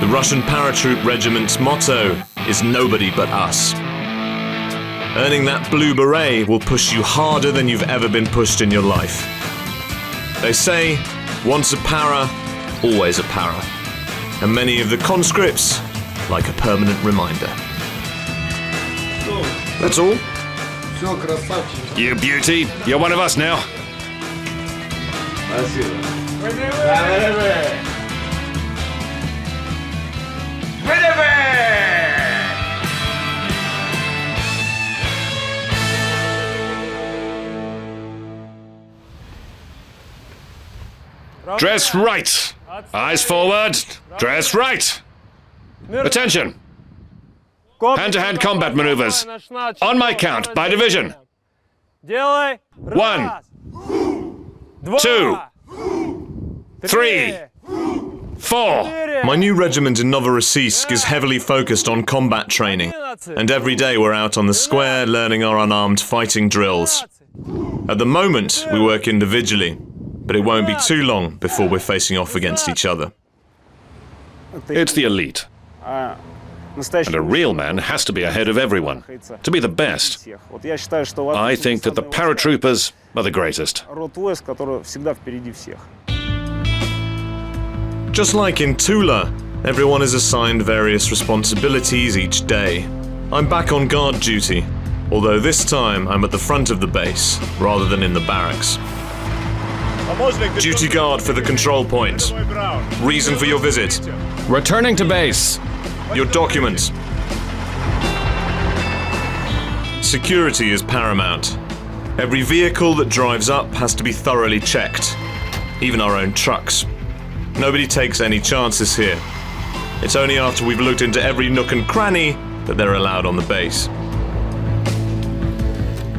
The Russian paratroop regiment's motto is nobody but us. Earning that blue beret will push you harder than you've ever been pushed in your life. They say, once a para, always a para. And many of the conscripts like a permanent reminder. That's all. You beauty, you're one of us now. Dress right. Eyes forward. Dress right. Attention. Hand-to-hand combat maneuvers. On my count, by division. 1, 2, 3, 4. My new regiment in Novorossiysk is heavily focused on combat training, and every day we're out on the square learning our unarmed fighting drills. At the moment, we work individually, but it won't be too long before we're facing off against each other. It's the elite. And a real man has to be ahead of everyone, to be the best. I think that the paratroopers are the greatest. Just like in Tula, everyone is assigned various responsibilities each day. I'm back on guard duty, although this time I'm at the front of the base, rather than in the barracks. Duty guard for the control point. Reason for your visit. Returning to base. Your documents. Security is paramount. Every vehicle that drives up has to be thoroughly checked. Even our own trucks. Nobody takes any chances here. It's only after we've looked into every nook and cranny that they're allowed on the base.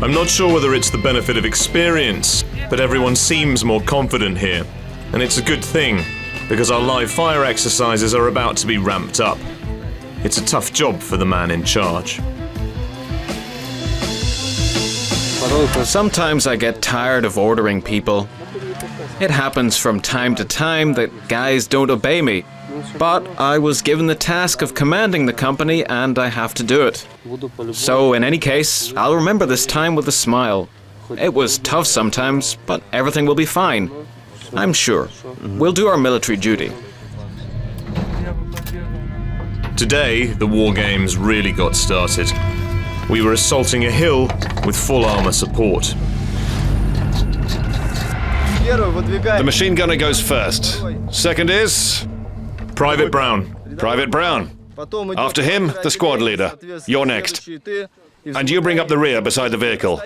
I'm not sure whether it's the benefit of experience, but everyone seems more confident here. And it's a good thing, because our live fire exercises are about to be ramped up. It's a tough job for the man in charge. Sometimes I get tired of ordering people. It happens from time to time that guys don't obey me. But I was given the task of commanding the company and I have to do it. So in any case, I'll remember this time with a smile. It was tough sometimes, but everything will be fine. I'm sure. We'll do our military duty. Today, the war games really got started. We were assaulting a hill with full armor support. The machine gunner goes first. Second is Private Brown. Private Brown. After him, the squad leader. You're next. And you bring up the rear beside the vehicle.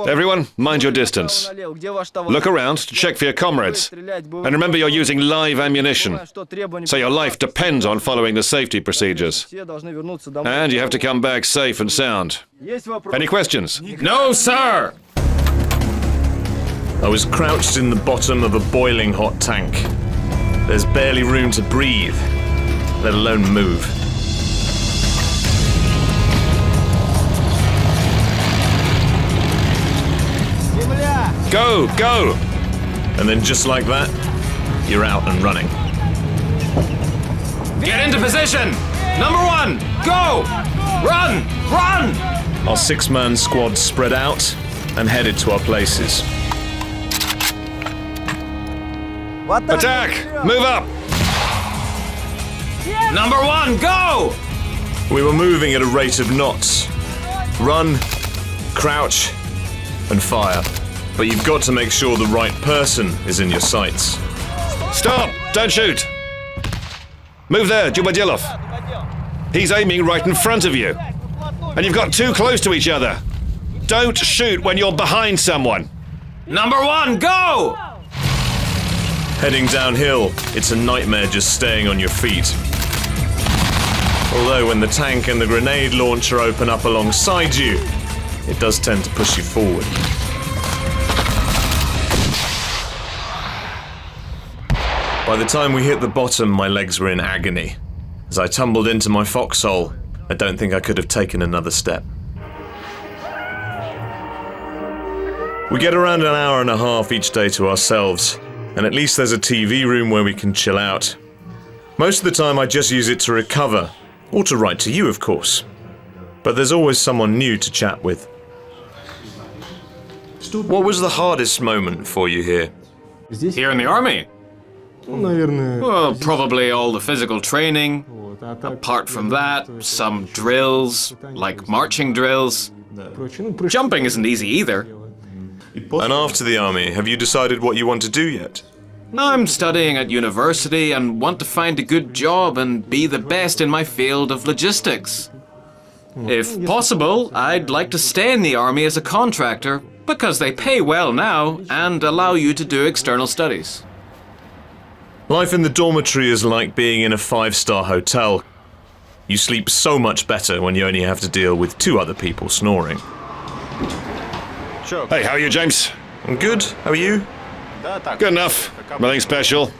Everyone, mind your distance. Look around to check for your comrades. And remember you're using live ammunition. So your life depends on following the safety procedures. And you have to come back safe and sound. Any questions? No, sir! I was crouched in the bottom of a boiling hot tank. There's barely room to breathe, let alone move. Go, go! And then just like that, you're out and running. Get into position! Number 1, go! Run! Run! Our 6-man squad spread out and headed to our places. Attack! Move up! Number 1, go! We were moving at a rate of knots. Run, crouch, and fire. But you've got to make sure the right person is in your sights. Stop! Don't shoot! Move there, Jubadyelov. He's aiming right in front of you. And you've got too close to each other. Don't shoot when you're behind someone. Number 1, go! Heading downhill, it's a nightmare just staying on your feet. Although when the tank and the grenade launcher open up alongside you, it does tend to push you forward. By the time we hit the bottom, my legs were in agony. As I tumbled into my foxhole, I don't think I could have taken another step. We get around an hour and a half each day to ourselves, and at least there's a TV room where we can chill out. Most of the time I just use it to recover, or to write to you, of course. But there's always someone new to chat with. What was the hardest moment for you here? Here in the army? Well, probably all the physical training. Apart from that, some drills, like marching drills. Jumping isn't easy either. And after the army, have you decided what you want to do yet? I'm studying at university and want to find a good job and be the best in my field of logistics. If possible, I'd like to stay in the army as a contractor because they pay well now and allow you to do external studies. Life in the dormitory is like being in a 5-star hotel. You sleep so much better when you only have to deal with 2 other people snoring. Hey, how are you, James? I'm good, how are you? Good enough. Nothing special.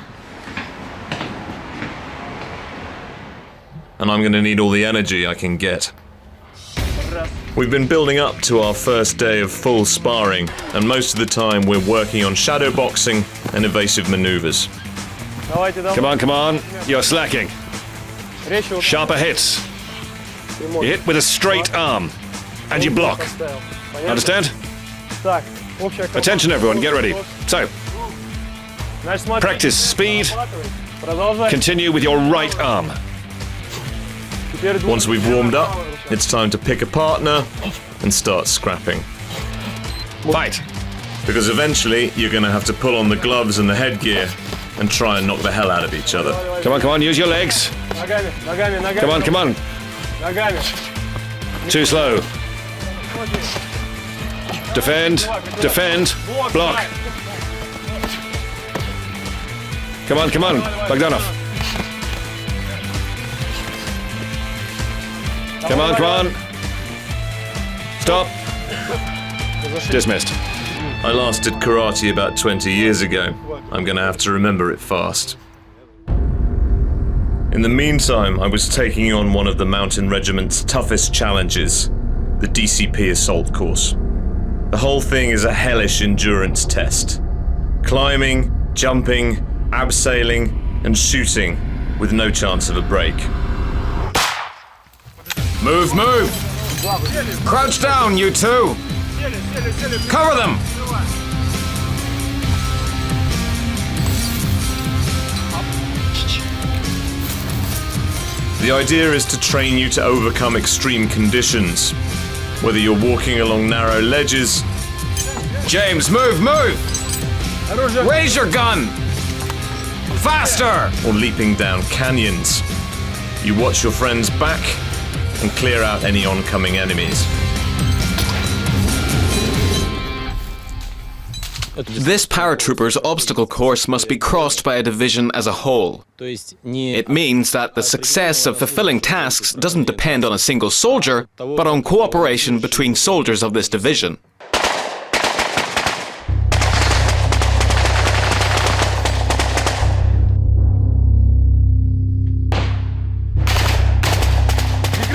And I'm gonna need all the energy I can get. We've been building up to our first day of full sparring, and most of the time we're working on shadow boxing and evasive maneuvers. Come on, come on. You're slacking. Sharper hits. You hit with a straight arm. And you block. Understand? Attention everyone, get ready. So, practice speed. Continue with your right arm. Once we've warmed up, it's time to pick a partner and start scrapping. Fight. Because eventually you're gonna have to pull on the gloves and the headgear and try and knock the hell out of each other. Come on, use your legs. Come on. Too slow. Defend, block. Come on, Bogdanov. Come on. Stop. Dismissed. I last did karate about 20 years ago. I'm gonna have to remember it fast. In the meantime, I was taking on one of the Mountain Regiment's toughest challenges, the DCP Assault Course. The whole thing is a hellish endurance test. Climbing, jumping, abseiling, and shooting with no chance of a break. Move! Crouch down, you two! Cover them! The idea is to train you to overcome extreme conditions. Whether you're walking along narrow ledges... James, move! Raise your gun! Faster! Or leaping down canyons. You watch your friends back and clear out any oncoming enemies. This paratrooper's obstacle course must be crossed by a division as a whole. It means that the success of fulfilling tasks doesn't depend on a single soldier, but on cooperation between soldiers of this division.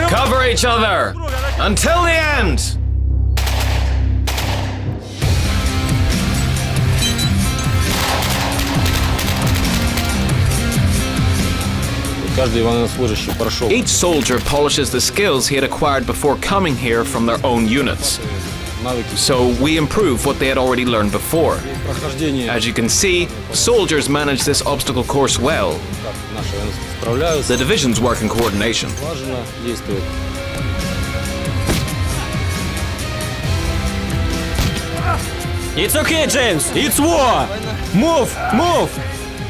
Cover each other! Until the end! Each soldier polishes the skills he had acquired before coming here from their own units. So we improve what they had already learned before. As you can see, soldiers manage this obstacle course well. The divisions work in coordination. It's okay, James. It's war. Move.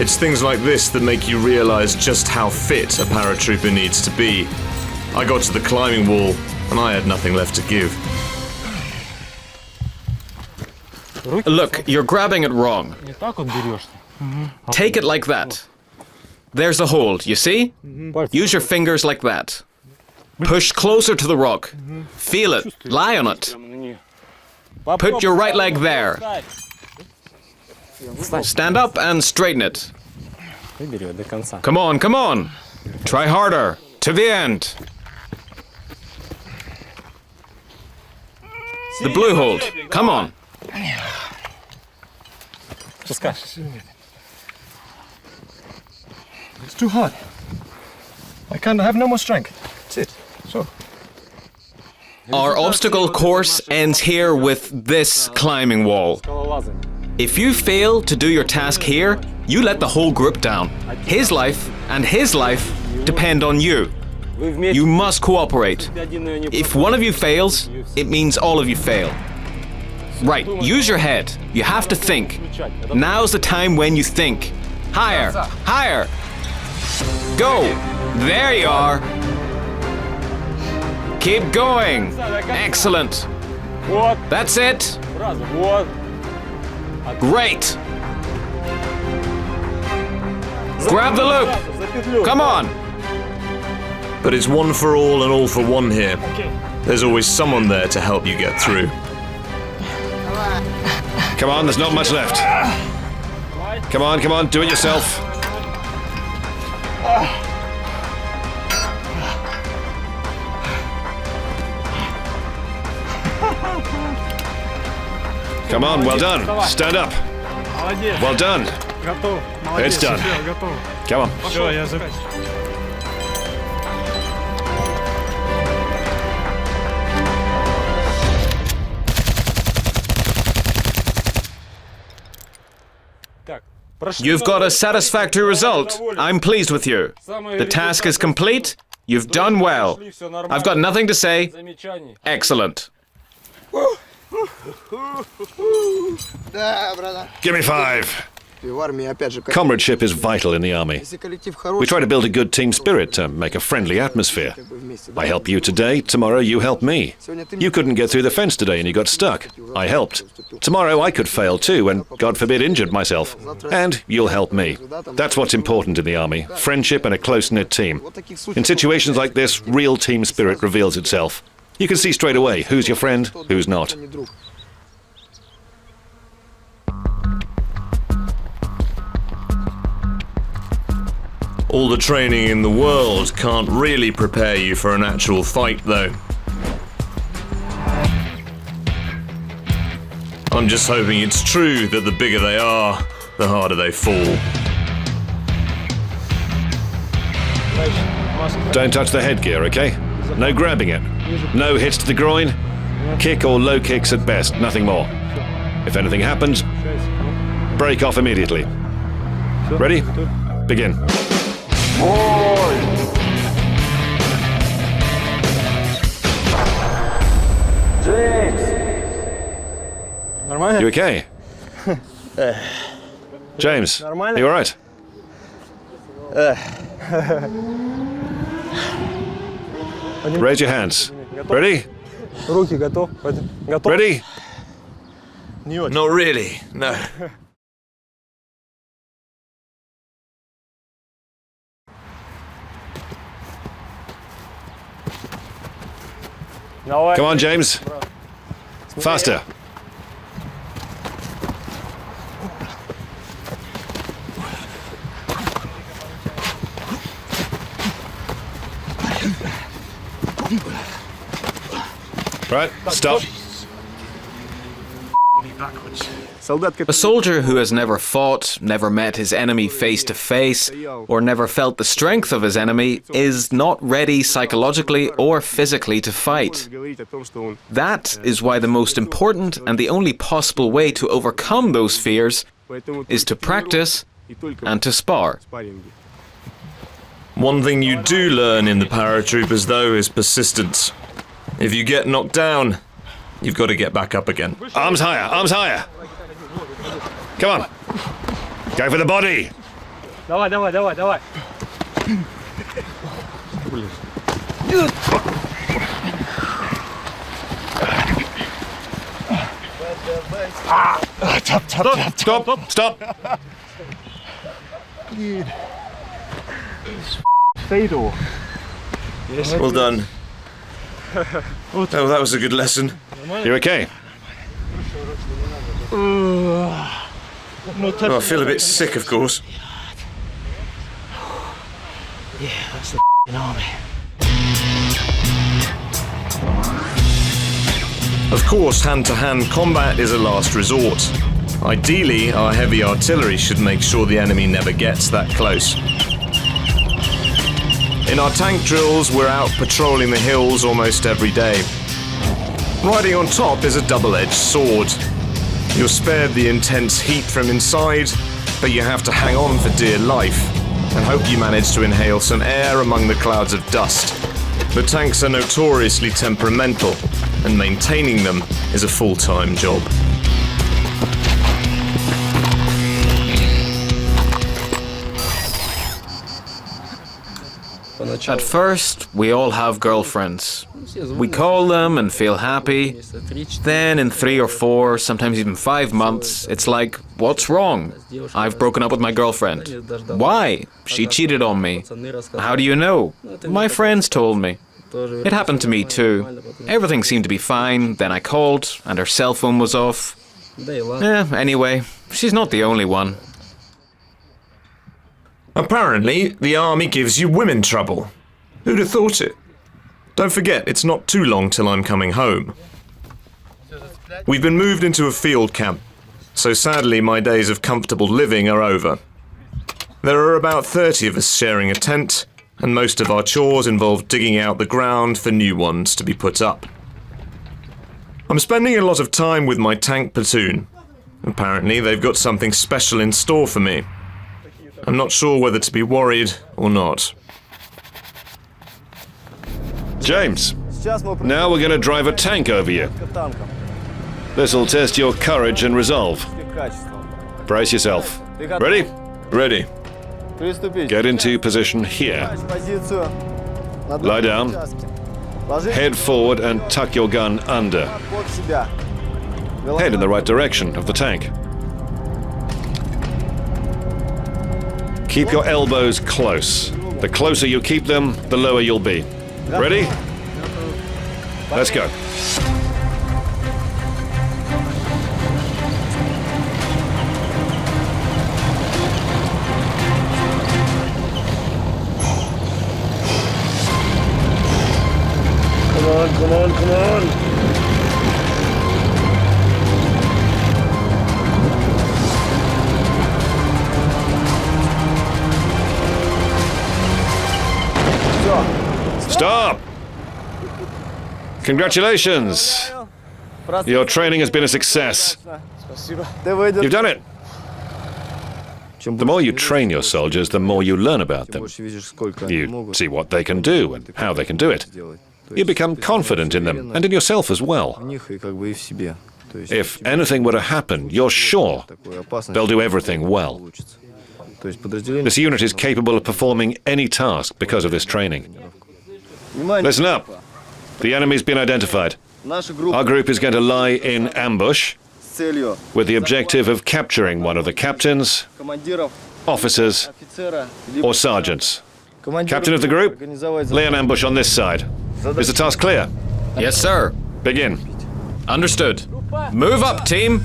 It's things like this that make you realize just how fit a paratrooper needs to be. I got to the climbing wall and I had nothing left to give. Look, you're grabbing it wrong. Take it like that. There's a hold, you see? Use your fingers like that. Push closer to the rock. Feel it. Lie on it. Put your right leg there. Stand up and straighten it. Come on. Try harder. To the end. The blue hold. Come on. It's too hot. I can't have no more strength. That's it. So. Our obstacle course ends here with this climbing wall. If you fail to do your task here, you let the whole group down. His life and his life depend on you. You must cooperate. If one of you fails, it means all of you fail. Right, use your head. You have to think. Now's the time when you think. Higher, higher. Go. There you are. Keep going. Excellent. That's it. Great. Grab the loop. Come on. But it's one for all and all for one here. There's always someone there to help you get through. Come on, there's not much left. Come on, do it yourself. Come on, well done. Stand up. Well done. It's done. Come on. You've got a satisfactory result. I'm pleased with you. The task is complete. You've done well. I've got nothing to say. Excellent. Give me 5. Comradeship is vital in the army. We try to build a good team spirit to make a friendly atmosphere. I help you today, tomorrow you help me. You couldn't get through the fence today and you got stuck. I helped. Tomorrow I could fail too and, God forbid, injured myself. And you'll help me. That's what's important in the army, friendship and a close-knit team. In situations like this, real team spirit reveals itself. You can see straight away who's your friend, who's not. All the training in the world can't really prepare you for an actual fight, though. I'm just hoping it's true that the bigger they are, the harder they fall. Don't touch the headgear, okay? No grabbing it. No hits to the groin. Kick or low kicks at best, nothing more. If anything happens, break off immediately. Ready? Begin. You okay? James, you all right? Raise your hands. Ready? Ready? Not really, no. Come on, James. Faster. Right, stop. A soldier who has never fought, never met his enemy face to face, or never felt the strength of his enemy is not ready psychologically or physically to fight. That is why the most important and the only possible way to overcome those fears is to practice and to spar. One thing you do learn in the paratroopers, though, is persistence. If you get knocked down, you've got to get back up again. Arms higher, arms higher. Come on. Go for the body. Давай. Stop. Fatal. Well done. Oh, that was a good lesson. You okay? Oh, I feel a bit sick, of course. Yeah, that's the army. Of course, hand-to-hand combat is a last resort. Ideally, our heavy artillery should make sure the enemy never gets that close. In our tank drills, we're out patrolling the hills almost every day. Riding on top is a double-edged sword. You're spared the intense heat from inside, but you have to hang on for dear life and hope you manage to inhale some air among the clouds of dust. The tanks are notoriously temperamental, and maintaining them is a full-time job. At first, we all have girlfriends. We call them and feel happy. Then in 3 or 4, sometimes even 5 months, it's like, what's wrong? I've broken up with my girlfriend. Why? She cheated on me. How do you know? My friends told me. It happened to me too. Everything seemed to be fine, then I called, and her cell phone was off. Anyway, she's not the only one. Apparently, the army gives you women trouble. Who'd have thought it? Don't forget, it's not too long till I'm coming home. We've been moved into a field camp, so sadly my days of comfortable living are over. There are about 30 of us sharing a tent, and most of our chores involve digging out the ground for new ones to be put up. I'm spending a lot of time with my tank platoon. Apparently, they've got something special in store for me. I'm not sure whether to be worried or not. James, now we're going to drive a tank over you. This'll test your courage and resolve. Brace yourself. Ready? Ready. Get into position here. Lie down. Head forward and tuck your gun under. Head in the right direction of the tank. Keep your elbows close. The closer you keep them, the lower you'll be. Ready? Let's go. Come on. Stop! Congratulations! Your training has been a success. You've done it! The more you train your soldiers, the more you learn about them. You see what they can do and how they can do it. You become confident in them and in yourself as well. If anything were to happen, you're sure they'll do everything well. This unit is capable of performing any task because of this training. Listen up. The enemy's been identified. Our group is going to lie in ambush with the objective of capturing one of the captains, officers, or sergeants. Captain of the group, lay an ambush on this side. Is the task clear? Yes, sir. Begin. Understood. Move up, team.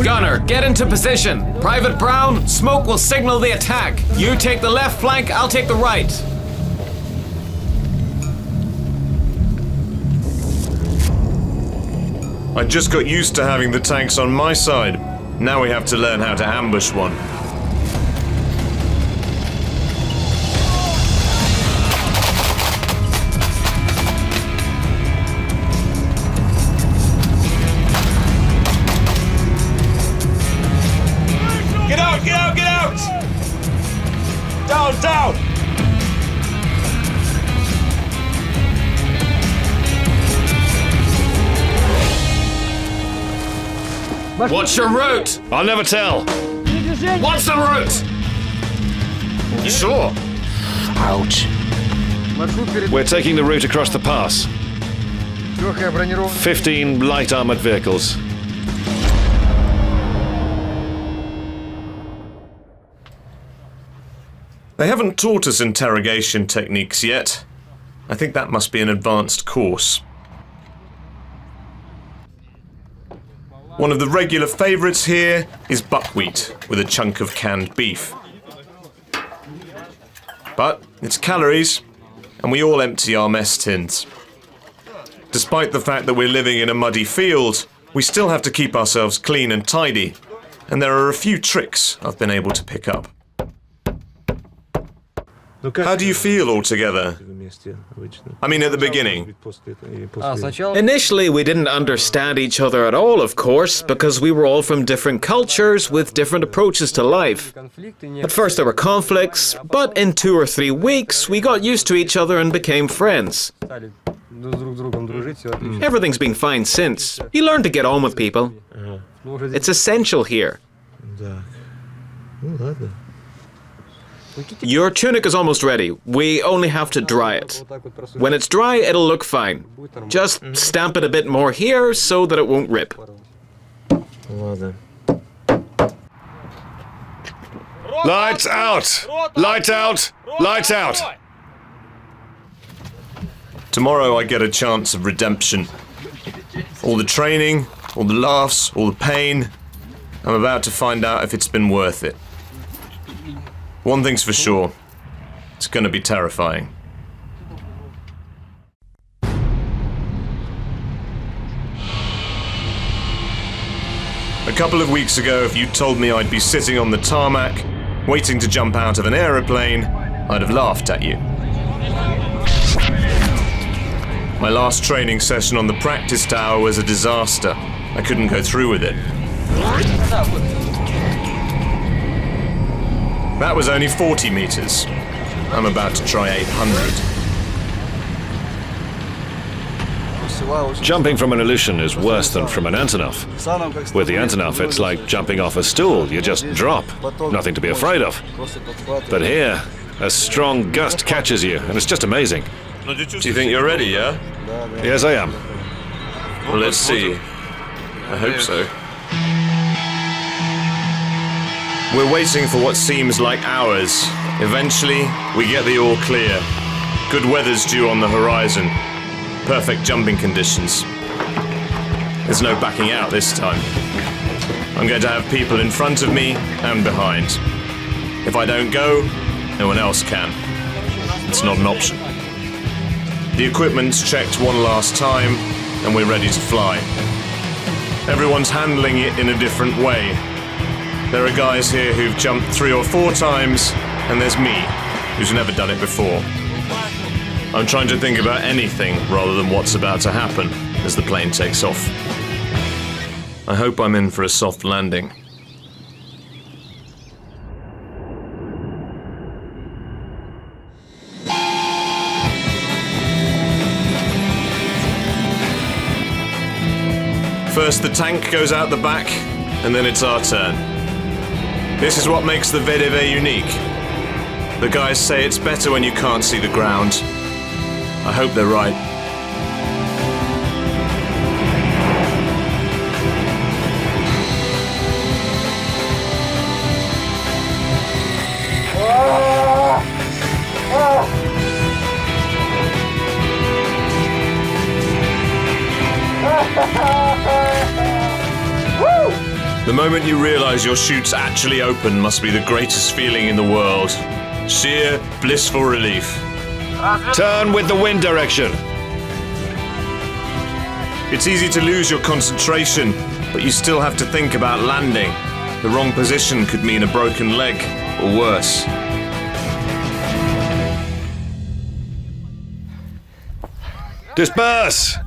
Gunner, get into position. Private Brown, smoke will signal the attack. You take the left flank, I'll take the right. I just got used to having the tanks on my side. Now we have to learn how to ambush one. Get out! Down! What's your route? I'll never tell. What's the route? You sure? Ouch. We're taking the route across the pass. 15 light armored vehicles. They haven't taught us interrogation techniques yet. I think that must be an advanced course. One of the regular favourites here is buckwheat with a chunk of canned beef. But it's calories, and we all empty our mess tins. Despite the fact that we're living in a muddy field, We still have to keep ourselves clean and tidy, and there are a few tricks I've been able to pick up. How do you feel all together? I mean, at the beginning. Initially, we didn't understand each other at all, of course, because we were all from different cultures with different approaches to life. At first there were conflicts, but in 2 or 3 weeks, we got used to each other and became friends. Everything's been fine since. You learn to get on with people. It's essential here. Your tunic is almost ready. We only have to dry it. When it's dry, it'll look fine. Just stamp it a bit more here so that it won't rip. Lights out! Lights out! Lights out! Tomorrow I get a chance of redemption. All the training, all the laughs, all the pain. I'm about to find out if it's been worth it. One thing's for sure. It's gonna be terrifying. A couple of weeks ago, if you'd told me I'd be sitting on the tarmac, waiting to jump out of an aeroplane, I'd have laughed at you. My last training session on the practice tower was a disaster. I couldn't go through with it. That was only 40 meters. I'm about to try 800. Jumping from an Ilyushin is worse than from an Antonov. With the Antonov, it's like jumping off a stool. You just drop. Nothing to be afraid of. But here, a strong gust catches you, and it's just amazing. Do you think you're ready, yeah? Yes, I am. Well, let's see. I hope so. We're waiting for what seems like hours. Eventually, we get the all clear. Good weather's due on the horizon. Perfect jumping conditions. There's no backing out this time. I'm going to have people in front of me and behind. If I don't go, no one else can. It's not an option. The equipment's checked one last time, and we're ready to fly. Everyone's handling it in a different way. There are guys here who've jumped 3 or 4 times, and there's me, who's never done it before. I'm trying to think about anything rather than what's about to happen as the plane takes off. I hope I'm in for a soft landing. First the tank goes out the back, and then it's our turn. This is what makes the VDV unique. The guys say it's better when you can't see the ground. I hope they're right. The moment you realize your chute's actually open must be the greatest feeling in the world. Sheer, blissful relief. Turn with the wind direction. It's easy to lose your concentration, but you still have to think about landing. The wrong position could mean a broken leg, or worse. Disperse!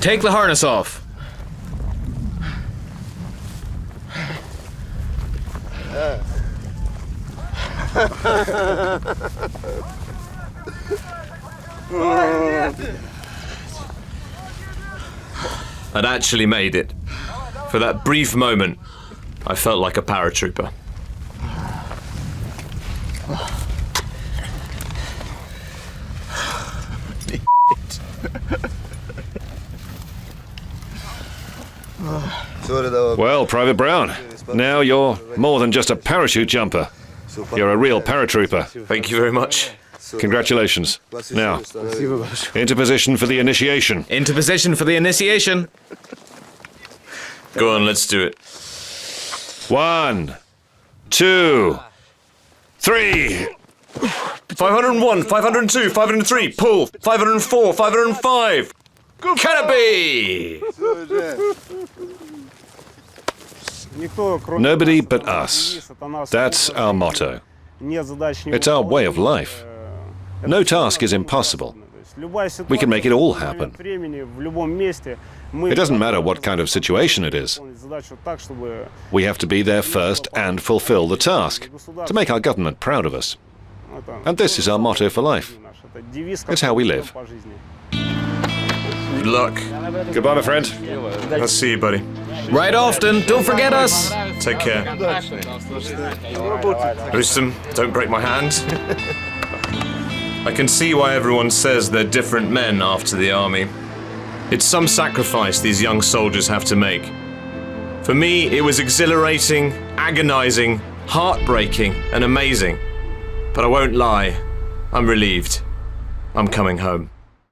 Take the harness off. I'd actually made it. For that brief moment, I felt like a paratrooper. Well, Private Brown, now you're more than just a parachute jumper. You're a real paratrooper. Thank you very much. Congratulations. Now, into position for the initiation. Into position for the initiation. Go on, let's do it. 1, 2, 3. 501, 502, 503, pull, 504, 505. Canopy! Nobody but us. That's our motto. It's our way of life. No task is impossible. We can make it all happen. It doesn't matter what kind of situation it is. We have to be there first and fulfill the task, to make our government proud of us. And this is our motto for life. It's how we live. Good luck. Goodbye, my friend. I'll see you, buddy. Right often, don't forget us! Take care. Rustam, don't break my hand. I can see why everyone says they're different men after the army. It's some sacrifice these young soldiers have to make. For me, it was exhilarating, agonizing, heartbreaking, and amazing. But I won't lie, I'm relieved. I'm coming home.